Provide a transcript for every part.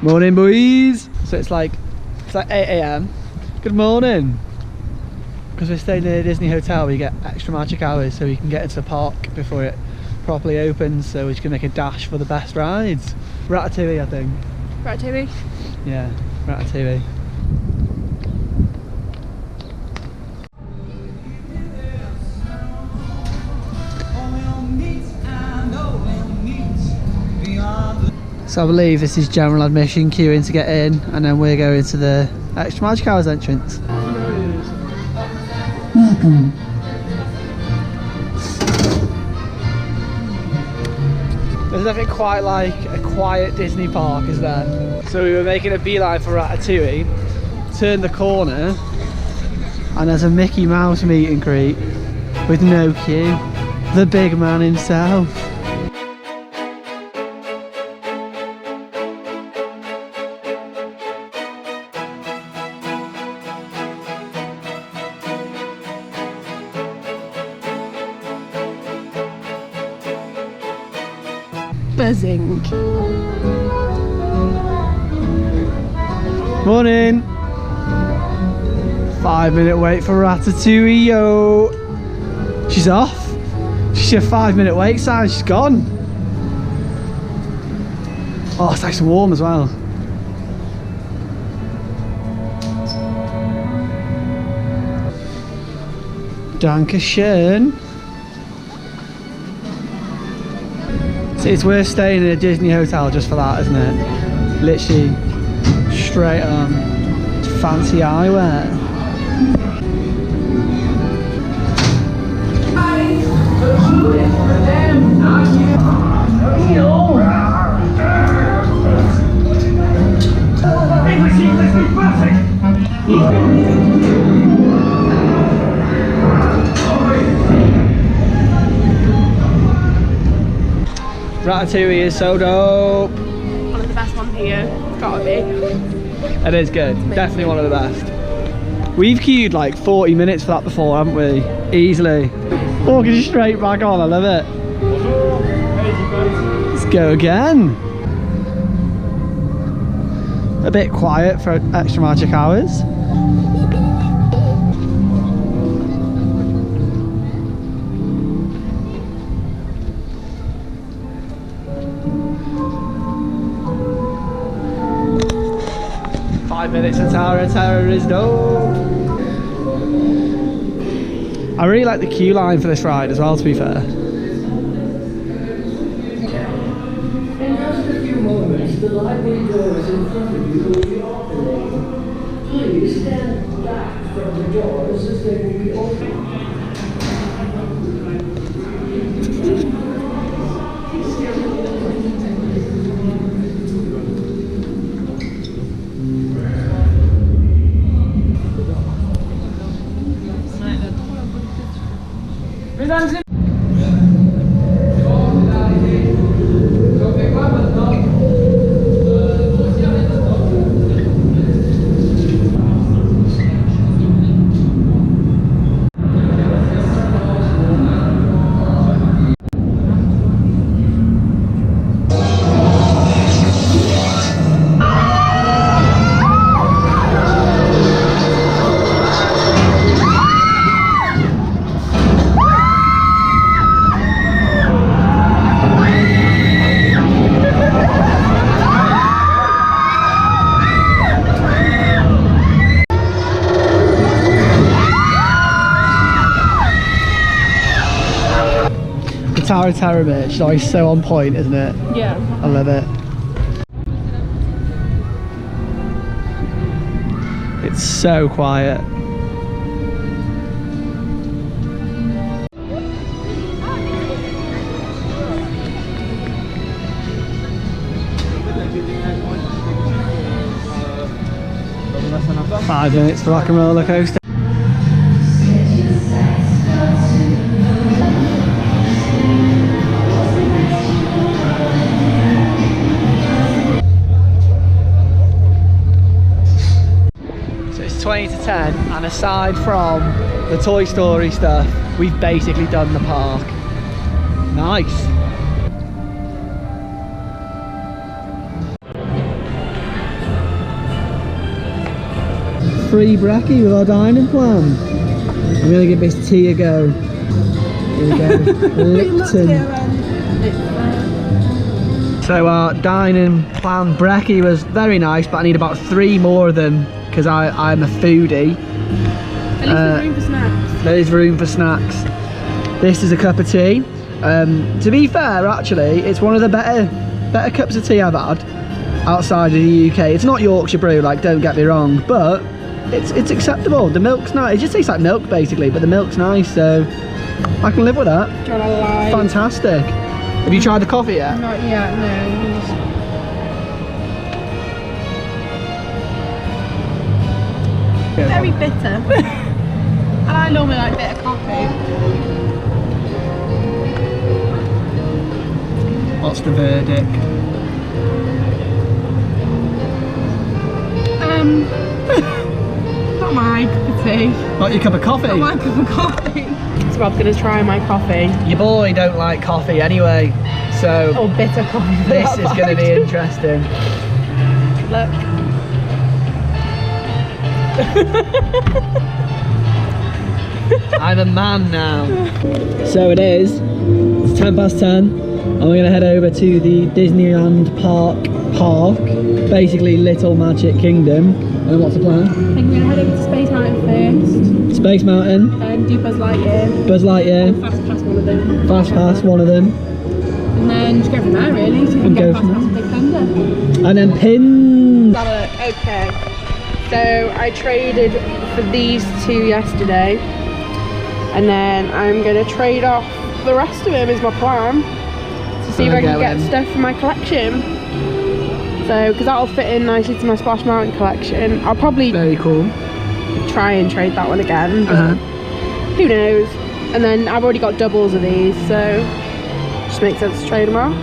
Morning, boys. So it's like 8 AM. Good morning. Because we're staying in a Disney hotel, we get extra magic hours so we can get into the park before it properly opens, so we can make a dash for the best rides. Ratatouille, I think. Ratatouille? Yeah, Ratatouille. So I believe this is general admission, queuing to get in, and then we're going to the extra magic hours entrance. Welcome. There's nothing quite like a quiet Disney park, is there? So we were making a beeline for Ratatouille, turned the corner, and there's a Mickey Mouse meet and greet with no queue. The big man himself. Buzzing. Morning. 5-minute wait for Ratatouille, yo. She's off. She's a 5-minute wait sign. She's gone. Oh, it's nice and warm as well. Dankeschön. It's worth staying in a Disney hotel just for that, isn't it? Literally straight on. It's fancy eyewear. Ratatouille is so dope. One of the best ones here. Gotta be. It is good. Definitely one of the best. We've queued like 40 minutes for that before, haven't we? Easily. Walking straight back on. I love it. Let's go again. A bit quiet for extra magic hours. Minutes of Tower of Terror is dope. I really like the queue line for this ride as well, to be fair. In just a few moments, the library doors in front of you will be opening. Please stand back from the doors as they will be opening. 'The Tower of Terror merch is always so on point, isn't it? Yeah. I love it. It's so quiet. Five minutes for Rock and Roller Coaster. So it's 20 to 10, and aside from the Toy Story stuff, we've basically done the park. Nice. free brekkie with our dining plan. I'm going to give this tea a go. Here we go. Lipton. So our dining plan brekkie was very nice, but I need about 3 more of them because I'm a foodie. At least there's room for snacks. There is room for snacks. This is a cup of tea. To be fair, actually, it's one of the better cups of tea I've had outside of the UK. It's not Yorkshire brew, like, don't get me wrong, but it's acceptable. The milk's nice. It just tastes like milk basically, but the milk's nice, so I can live with that. Do you want to lie? Fantastic. Have you tried the coffee yet? Not yet, no. Very bitter. And I normally like bitter coffee. What's the verdict? Not my cup of tea. Not your cup of coffee? Not my cup of coffee. So Rob's going to try my coffee. Your boy don't like coffee anyway, so... Oh, bitter coffee. This is going to be interesting. Look. I'm a man now. So it is. It's 10:10. And we're going to head over to the Disneyland Park, basically Little Magic Kingdom. And what's the plan? I think we're going to head over to Space Mountain first. Space Mountain. And do Buzz Lightyear. Buzz Lightyear. Fast pass one of them. Fast pass one of them. And then just go from there really. So we can get fast pass and Big Thunder. And then pins. Okay. So I traded for these 2 yesterday. And then I'm going to trade off the rest of them is my plan. To see if I can get stuff for my collection. So, because that'll fit in nicely to my Splash Mountain collection. I'll probably very cool. Try and trade that one again. But who knows? And then I've already got doubles of these, so just makes sense to trade them off.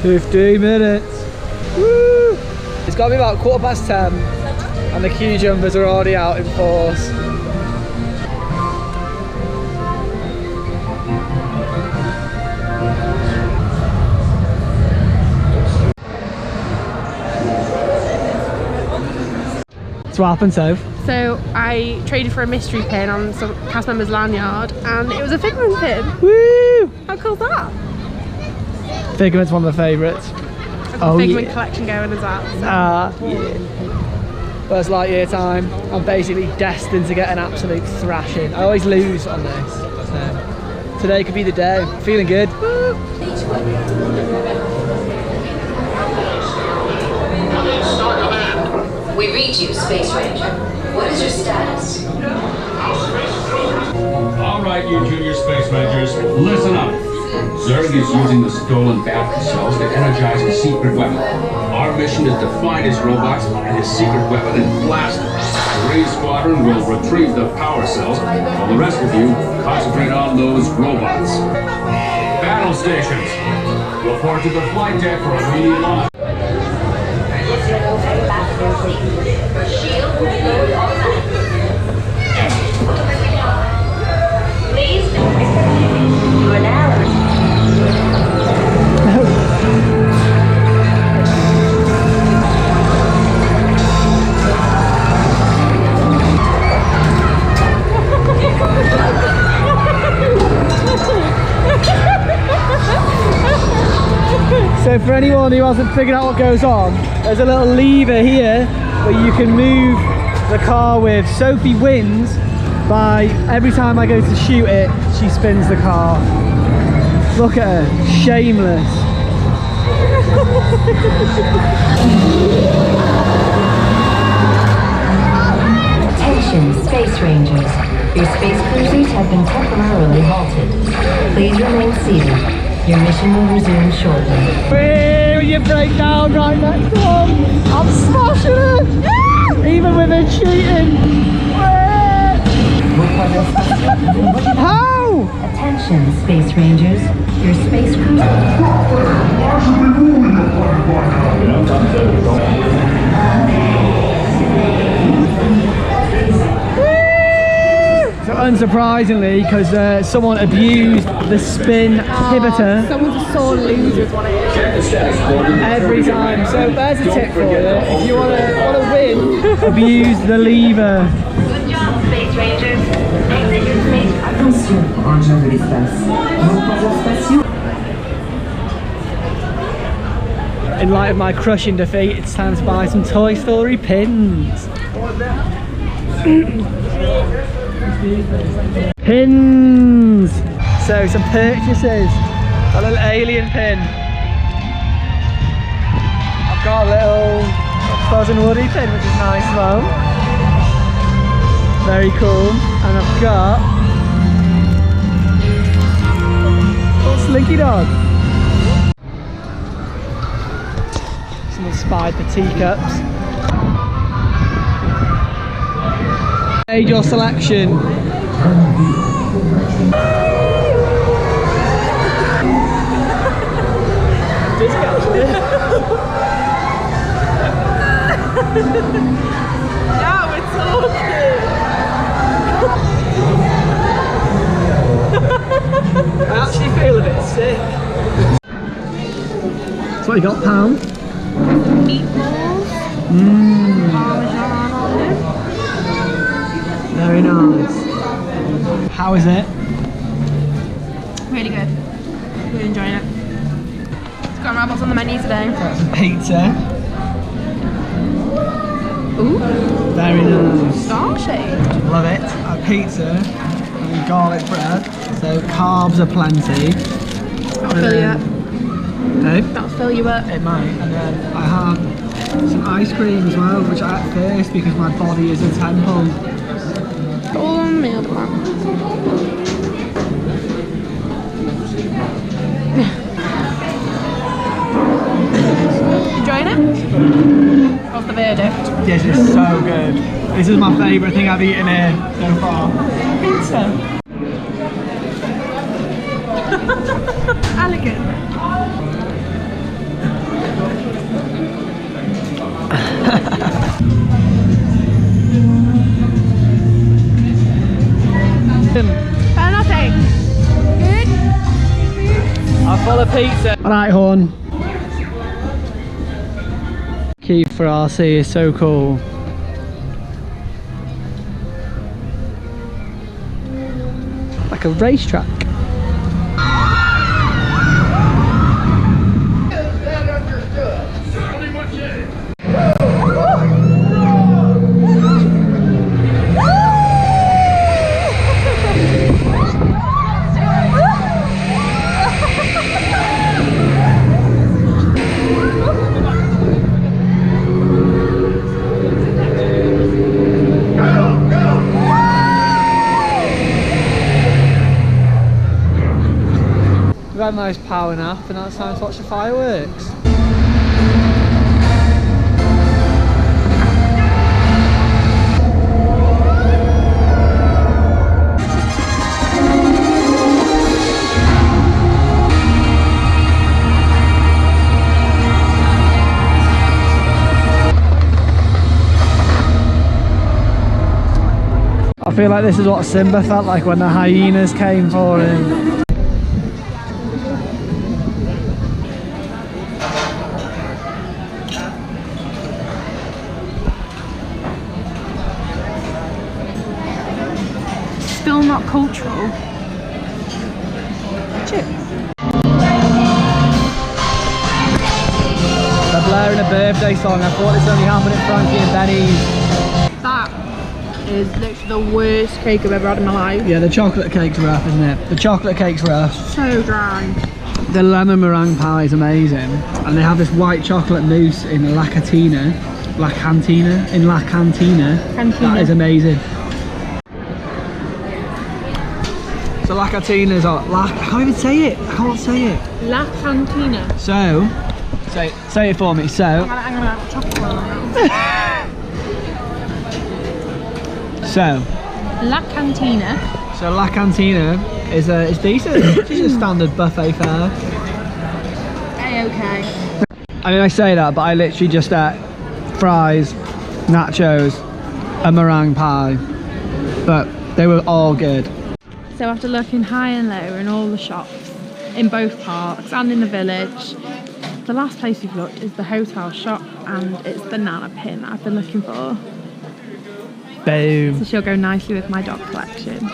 $15 minutes. Woo! It's got to be about 10:15 and the queue jumpers are already out in force. So what happened, Soph? So I traded for a mystery pin on some cast member's lanyard and it was a Figment pin. Woo! How cool's that? Figment's one of the favourites. I've got a Figment collection going as well. So. Yeah. Buzz Lightyear time. I'm basically destined to get an absolute thrashing. I always lose on this. So today could be the day. Feeling good. Woo! We read you, Space Ranger. What is your status? All right, you junior Space Rangers, listen up. Zurg is using the stolen battery cells to energize a secret weapon. Our mission is to find his robots and his secret weapon and blast them. The Raid Squadron will retrieve the power cells, while the rest of you concentrate on those robots. Battle stations, report to the flight deck for immediate launch. Shield load automatic. Please. You are now. So for anyone who hasn't figured out what goes on, there's a little lever here where you can move the car with. Sophie wins by every time I go to shoot it, she spins the car. Look at her, shameless. Attention, Space Rangers. Your space cruisers have been temporarily halted. Please remain seated. Your mission will resume shortly. Will you break down right next to him? I'm smashing it! Even with her cheating! How? Attention, Space Rangers. Your space cruiser. So unsurprisingly, because someone abused the spin pivoter. Someone's a sore loser is what it is. Every time. So there's a tip for you. If you want to win, abuse the lever. Good job, Space Rangers. Exit your space. Attention, engin de l'espace. Vos croiseurs spatiaux. In light of my crushing defeat, it's time to buy some Toy Story pins. Pins! So some purchases. A little alien pin. I've got a little Buzz and Woody pin, which is nice as well. Very cool. And I've got a little Slinky Dog. Someone spied the teacups. Made your selection. Now we're talking. I actually feel a bit sick. So what you got, pound? Meatballs. Parmesan on them. Very nice. How is it? Really good. Really enjoying it. It's got rabbits on the menu today. Pizza. Ooh, Very nice. star shade. Love it. A pizza and garlic bread. So carbs are plenty. That'll fill you up. Okay. That'll fill you up. It might. And then I have some ice cream as well, which I ate first because my body is a temple. All on the meal plan. Enjoying it? What's the verdict? This is so good. This is my favourite thing I've eaten here so far. Pizza. Elegant. Nothing. Good. I'm full of pizza. Alright, Horn. Key for RC is so cool. Like a racetrack. We've had a nice power nap and now it's time to watch the fireworks. I feel like this is what Simba felt like when the hyenas came for him. Still not cultural. Chips. They're blaring a birthday song. I thought this only happened at Frankie and Benny's. That is literally the worst cake I've ever had in my life. Yeah, the chocolate cake's rough, isn't it? The chocolate cake's rough. So dry. The lemon meringue pie is amazing. And they have this white chocolate mousse in La Cantina. La Cantina? In La Cantina. That is amazing. So La Cantina's I can't even say it. I can't say it. La Cantina. So, say it for me. So, I'm gonna have chocolate on now. so La Cantina. So La Cantina is decent. It's just a standard buffet fare. A-okay. I mean, I say that, but I literally just ate fries, nachos, a meringue pie, but they were all good. So after looking high and low in all the shops, in both parks and in the village, the last place we've looked is the hotel shop, and it's the Nana pin that I've been looking for. Boom. So she'll go nicely with my dog collection.